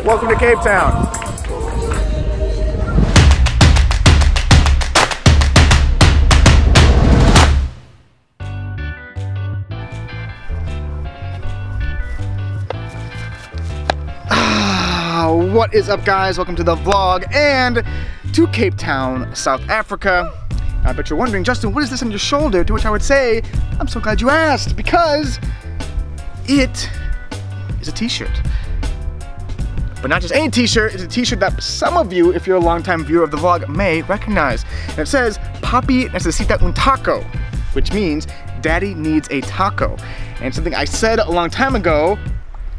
Welcome to Cape Town. What is up, guys? Welcome to the vlog and to Cape Town, South Africa. I bet you're wondering, Justin, what is this on your shoulder? To which I would say, I'm so glad you asked, because it is a t-shirt. But not just any t-shirt, it's a t-shirt that some of you, if you're a longtime viewer of the vlog, may recognize. And it says, Papi necesita un taco, which means Daddy needs a taco. And something I said a long time ago,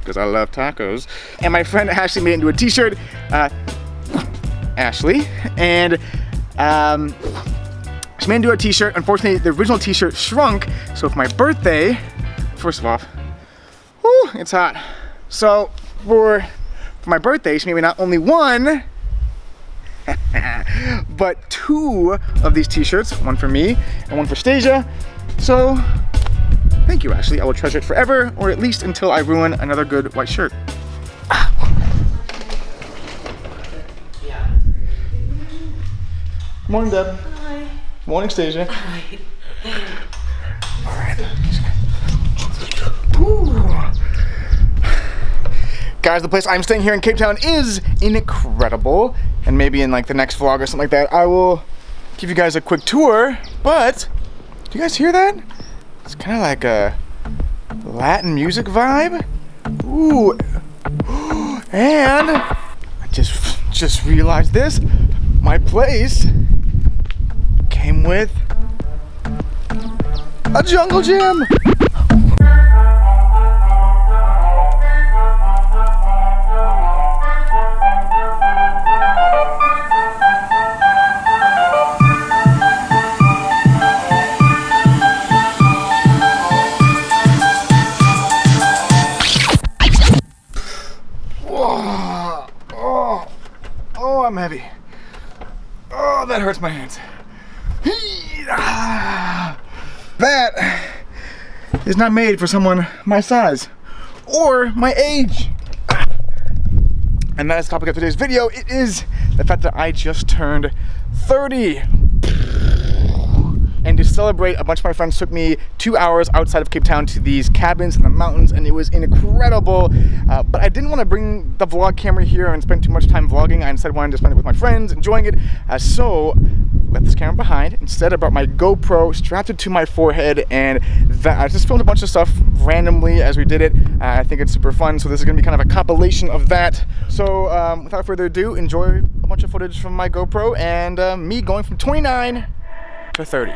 because I love tacos, and my friend Ashley made it into a t-shirt, Ashley, and she made it into a t-shirt. Unfortunately, the original t-shirt shrunk, so for my birthday, first of all, whew, it's hot. So for my birthday, she made me not only one, but two of these t-shirts, one for me and one for Stasia. So thank you, Ashley. I will treasure it forever, or at least until I ruin another good white shirt. Morning, Deb. Hi. Morning, Stasia. Hi. All right. Ooh. Guys, the place I'm staying here in Cape Town is incredible, and maybe in like the next vlog or something like that, I will give you guys a quick tour. But do you guys hear that? It's kind of like a Latin music vibe. Ooh, and I just realized this. My place came with a jungle gym. I'm heavy. Oh, that hurts my hands. That is not made for someone my size or my age. And that is the topic of today's video. It is the fact that I just turned 30. And to celebrate, a bunch of my friends took me 2 hours outside of Cape Town to these cabins in the mountains, and it was incredible. But I didn't want to bring the vlog camera here and spend too much time vlogging. I instead wanted to spend it with my friends, enjoying it. So left this camera behind. Instead, I brought my GoPro, strapped it to my forehead, and I just filmed a bunch of stuff randomly as we did it. I think it's super fun, so this is going to be kind of a compilation of that. So without further ado, enjoy a bunch of footage from my GoPro and me going from 29 to 30.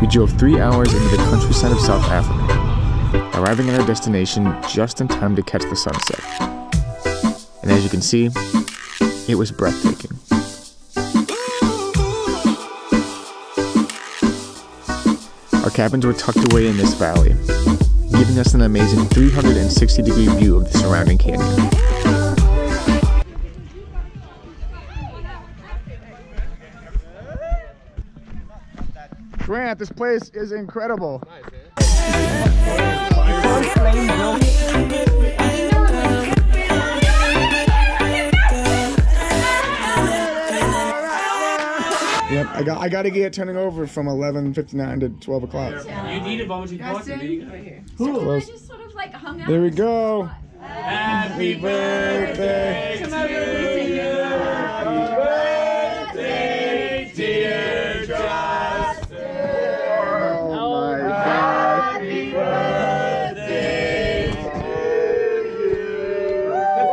We drove 3 hours into the countryside of South Africa, arriving at our destination just in time to catch the sunset. And as you can see, it was breathtaking. Our cabins were tucked away in this valley, giving us an amazing 360-degree view of the surrounding canyon. Grant, this place is incredible. Yep, I got to get turning over from 11:59 to 12 o'clock. You need it, but you bought it. Right here. Close. Just sort of like hung out. There we go. Happy birthday to you. Happy birthday, dear Justin. Oh my God. Happy birthday to you.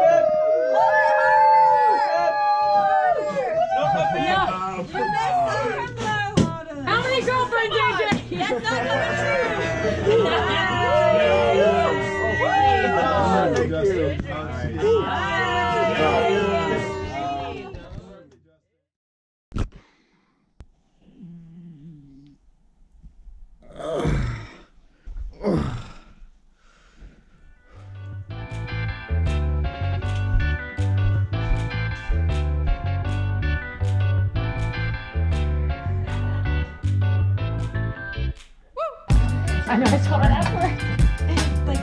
I know, I saw it afterwards. Like,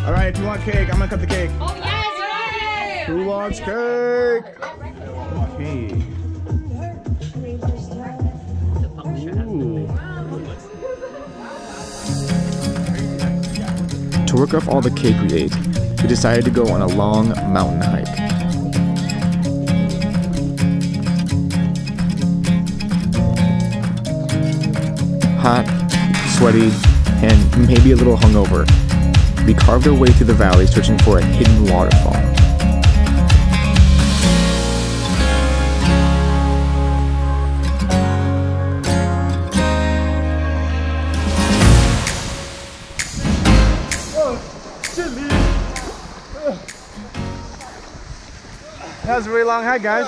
All right, if you want cake, I'm gonna cut the cake. oh, yes, Who wants cake? Okay. Ooh. To work off all the cake we ate, we decided to go on a long mountain hike. Hot, sweaty, and maybe a little hungover, we carved our way through the valley searching for a hidden waterfall. That was a really long hike, guys.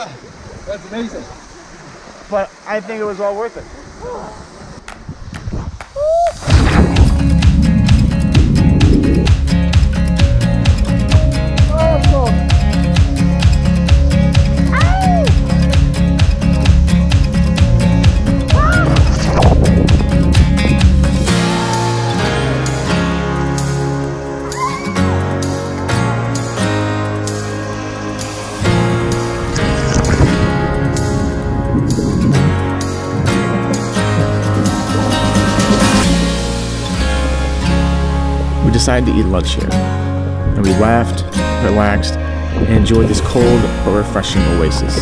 That's amazing. But I think it was all worth it. We decided to eat lunch here, and we laughed, relaxed, and enjoyed this cold but refreshing oasis.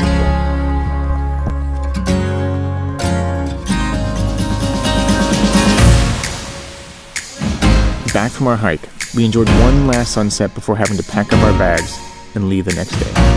Back from our hike, we enjoyed one last sunset before having to pack up our bags and leave the next day.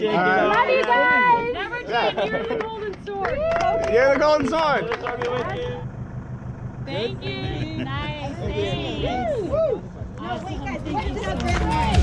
Love you guys! Never change, you're the golden sword. You're the golden sword! Thank you. Nice. Thanks. No, wait, guys,